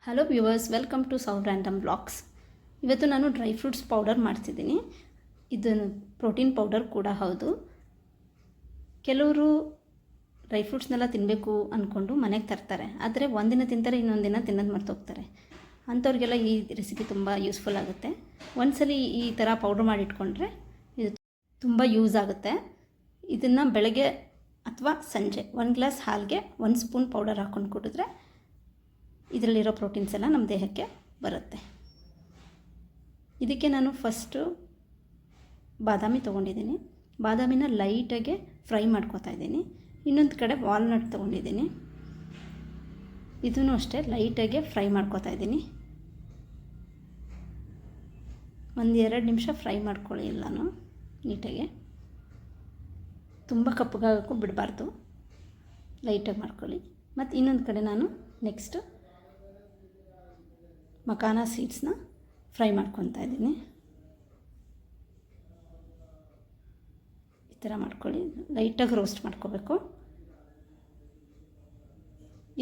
Hello viewers, welcome to ಸೌ random vlogs. ಇವತ್ತು ನಾನು ಡ್ರೈ ಫ್ರೂಟ್ಸ್ ಪೌಡರ್ ಮಾಡ್ತಿದ್ದೀನಿ. ಇದು ಪ್ರೋಟೀನ್ ಪೌಡರ್ ಕೂಡ ಹೌದು. ಕೆಲವರು ಡ್ರೈ ಫ್ರೂಟ್ಸ್ನೆಲ್ಲ ತಿನ್ನಬೇಕು ಅಂದ್ಕೊಂಡು ಮನೆಗೆ ತರ್ತಾರೆ, ಆದರೆ ಒಂದಿನ ತಿಂತಾರೆ, ಇನ್ನೊಂದು ದಿನ ತಿನ್ನೋದು ಮರ್ತೋಗ್ತಾರೆ. ಅಂಥವ್ರಿಗೆಲ್ಲ ಈ ರೆಸಿಪಿ ತುಂಬ ಯೂಸ್ಫುಲ್ ಆಗುತ್ತೆ. ಒಂದ್ಸಲಿ ಈ ಥರ ಪೌಡ್ರ್ ಮಾಡಿಟ್ಕೊಂಡ್ರೆ ಇದು ತುಂಬ ಯೂಸ್ ಆಗುತ್ತೆ. ಇದನ್ನು ಬೆಳಗ್ಗೆ ಅಥವಾ ಸಂಜೆ 1 ಗ್ಲಾಸ್ ಹಾಲಿಗೆ 1 ಸ್ಪೂನ್ ಪೌಡರ್ ಹಾಕ್ಕೊಂಡು ಕುಡಿದ್ರೆ ಇದರಲ್ಲಿರೋ ಪ್ರೋಟೀನ್ಸ್ ಎಲ್ಲ ನಮ್ಮ ದೇಹಕ್ಕೆ ಬರುತ್ತೆ. ಇದಕ್ಕೆ ನಾನು ಫಸ್ಟು ಬಾದಾಮಿ ತೊಗೊಂಡಿದ್ದೀನಿ. ಬಾದಾಮಿನ ಲೈಟಾಗೆ ಫ್ರೈ ಮಾಡ್ಕೋತಾ ಇದ್ದೀನಿ. ಇನ್ನೊಂದು ಕಡೆ ವಾಲ್ನಟ್ ತೊಗೊಂಡಿದ್ದೀನಿ. ಇದೂ ಅಷ್ಟೇ ಲೈಟಾಗೆ ಫ್ರೈ ಮಾಡ್ಕೋತಾ ಇದ್ದೀನಿ. 1-2 ನಿಮಿಷ ಫ್ರೈ ಮಾಡ್ಕೊಳ್ಳಿ ಎಲ್ಲನೂ ನೀಟಾಗೆ. ತುಂಬ ಕಪ್ಪಗಾಗಕ್ಕೂ ಬಿಡಬಾರ್ದು, ಲೈಟಾಗಿ ಮಾಡ್ಕೊಳ್ಳಿ. ಮತ್ತು ಇನ್ನೊಂದು ಕಡೆ ನಾನು ನೆಕ್ಸ್ಟ್ ಮಕಾನ ಸೀಡ್ಸ್ನ ಫ್ರೈ ಮಾಡ್ಕೊತಾ ಇದ್ದೀನಿ. ಈ ಥರ ಮಾಡ್ಕೊಳ್ಳಿ, ಲೈಟಾಗಿ ರೋಸ್ಟ್ ಮಾಡ್ಕೋಬೇಕು.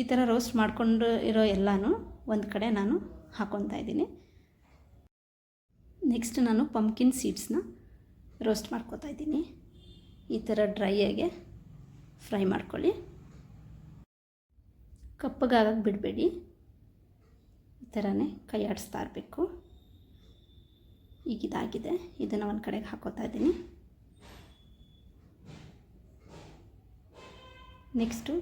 ಈ ಥರ ರೋಸ್ಟ್ ಮಾಡ್ಕೊಂಡು ಇರೋ ಎಲ್ಲನೂ ಒಂದು ಕಡೆ ನಾನು ಹಾಕ್ಕೊತಾ ಇದ್ದೀನಿ. ನೆಕ್ಸ್ಟ್ ನಾನು ಪಂಪ್ಕಿನ್ ಸೀಡ್ಸ್ನ ರೋಸ್ಟ್ ಮಾಡ್ಕೋತಾ ಇದ್ದೀನಿ. ಈ ಥರ ಡ್ರೈಯಾಗೆ ಫ್ರೈ ಮಾಡ್ಕೊಳ್ಳಿ, ಕಪ್ಪಗಾಗಕ್ಕೆ ಬಿಡಬೇಡಿ. ಈ ಥರನೇ ಕೈ ಆಡಿಸ್ತಾ ಇರಬೇಕು. ಈಗ ಇದಾಗಿದೆ, ಇದನ್ನು ಒಂದು ಕಡೆಗೆ ಹಾಕೋತಾ ಇದ್ದೀನಿ. ನೆಕ್ಸ್ಟು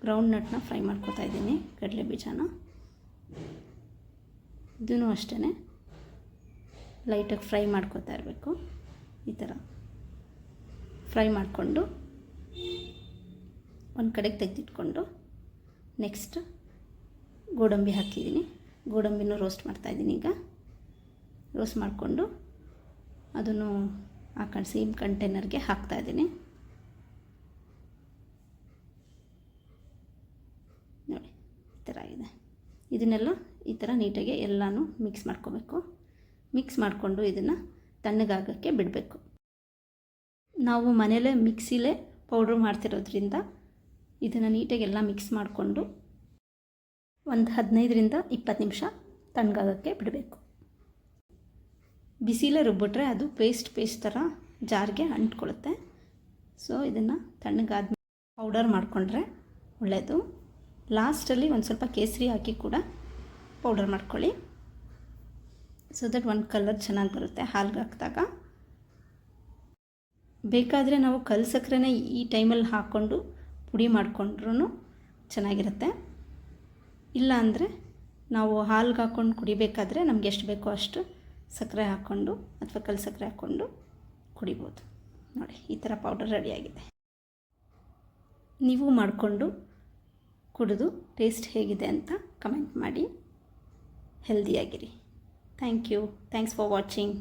ಗ್ರೌಂಡ್ ನಟ್ನ ಫ್ರೈ ಮಾಡ್ಕೋತಾ ಇದ್ದೀನಿ, ಕಡಲೆ ಬೀಜನ. ಇದೂ ಅಷ್ಟೇ ಲೈಟಾಗಿ ಫ್ರೈ ಮಾಡ್ಕೋತಾ ಇರಬೇಕು. ಈ ಥರ ಫ್ರೈ ಮಾಡಿಕೊಂಡು ಒಂದು ಕಡೆಗೆ ತೆಗೆದಿಟ್ಕೊಂಡು ನೆಕ್ಸ್ಟ್ ಗೋಡಂಬಿ ಹಾಕಿದ್ದೀನಿ. ಗೋಡಂಬಿನೂ ರೋಸ್ಟ್ ಮಾಡ್ತಾಯಿದ್ದೀನಿ. ಈಗ ರೋಸ್ಟ್ ಮಾಡಿಕೊಂಡು ಅದನ್ನು ಹಾಕೊಂಡು ಸೇಮ್ ಕಂಟೈನರ್ಗೆ ಹಾಕ್ತಾಯಿದ್ದೀನಿ. ನೋಡಿ ಈ ಥರ ಇದೆ. ಇದನ್ನೆಲ್ಲ ಈ ಥರ ನೀಟಾಗಿ ಎಲ್ಲನೂ ಮಿಕ್ಸ್ ಮಾಡ್ಕೋಬೇಕು. ಮಿಕ್ಸ್ ಮಾಡಿಕೊಂಡು ಇದನ್ನು ತಣ್ಣಗಾಗೋಕ್ಕೆ ಬಿಡಬೇಕು. ನಾವು ಮನೆಯಲ್ಲೇ ಮಿಕ್ಸಿಲೇ ಪೌಡ್ರ್ ಮಾಡ್ತಿರೋದ್ರಿಂದ ಇದನ್ನು ನೀಟಾಗಿ ಎಲ್ಲ ಮಿಕ್ಸ್ ಮಾಡಿಕೊಂಡು ಒಂದು 15-20 ನಿಮಿಷ ತಣ್ಣಗಾಗೋಕ್ಕೆ ಬಿಡಬೇಕು. ಬಿಸಿಲೇ ರುಬ್ಬಿಟ್ರೆ ಅದು ಪೇಸ್ಟ್ ಥರ ಜಾರ್ಗೆ ಅಂಟ್ಕೊಳ್ಳುತ್ತೆ. ಸೊ ಇದನ್ನು ತಣ್ಣಗಾದ ಪೌಡರ್ ಮಾಡಿಕೊಂಡ್ರೆ ಒಳ್ಳೆಯದು. ಲಾಸ್ಟಲ್ಲಿ ಒಂದು ಸ್ವಲ್ಪ ಕೇಸರಿ ಹಾಕಿ ಕೂಡ ಪೌಡರ್ ಮಾಡ್ಕೊಳ್ಳಿ, ಸೊ ದಟ್ ಒಂದು ಕಲರ್ ಚೆನ್ನಾಗಿ ಬರುತ್ತೆ ಹಾಲ್ಗೆ ಹಾಕಿದಾಗ. ಬೇಕಾದರೆ ನಾವು ಕಲ್ಲು ಸಕ್ಕರೆನೇ ಈ ಟೈಮಲ್ಲಿ ಹಾಕ್ಕೊಂಡು ಪುಡಿ ಮಾಡಿಕೊಂಡ್ರೂ ಚೆನ್ನಾಗಿರುತ್ತೆ. ಇಲ್ಲ ಅಂದರೆ ನಾವು ಹಾಲ್ಗೆ ಹಾಕ್ಕೊಂಡು ಕುಡಿಬೇಕಾದ್ರೆ ನಮ್ಗೆ ಎಷ್ಟು ಬೇಕೋ ಅಷ್ಟು ಸಕ್ಕರೆ ಹಾಕ್ಕೊಂಡು ಅಥವಾ ಕಲ್ಲು ಸಕ್ಕರೆ ಹಾಕ್ಕೊಂಡು ಕುಡಿಬೋದು. ನೋಡಿ ಈ ಥರ ಪೌಡರ್ ರೆಡಿಯಾಗಿದೆ. ನೀವು ಮಾಡಿಕೊಂಡು ಕುಡಿದು ಟೇಸ್ಟ್ ಹೇಗಿದೆ ಅಂತ ಕಮೆಂಟ್ ಮಾಡಿ. ಹೆಲ್ದಿಯಾಗಿರಿ. Thank you. Thanks for watching.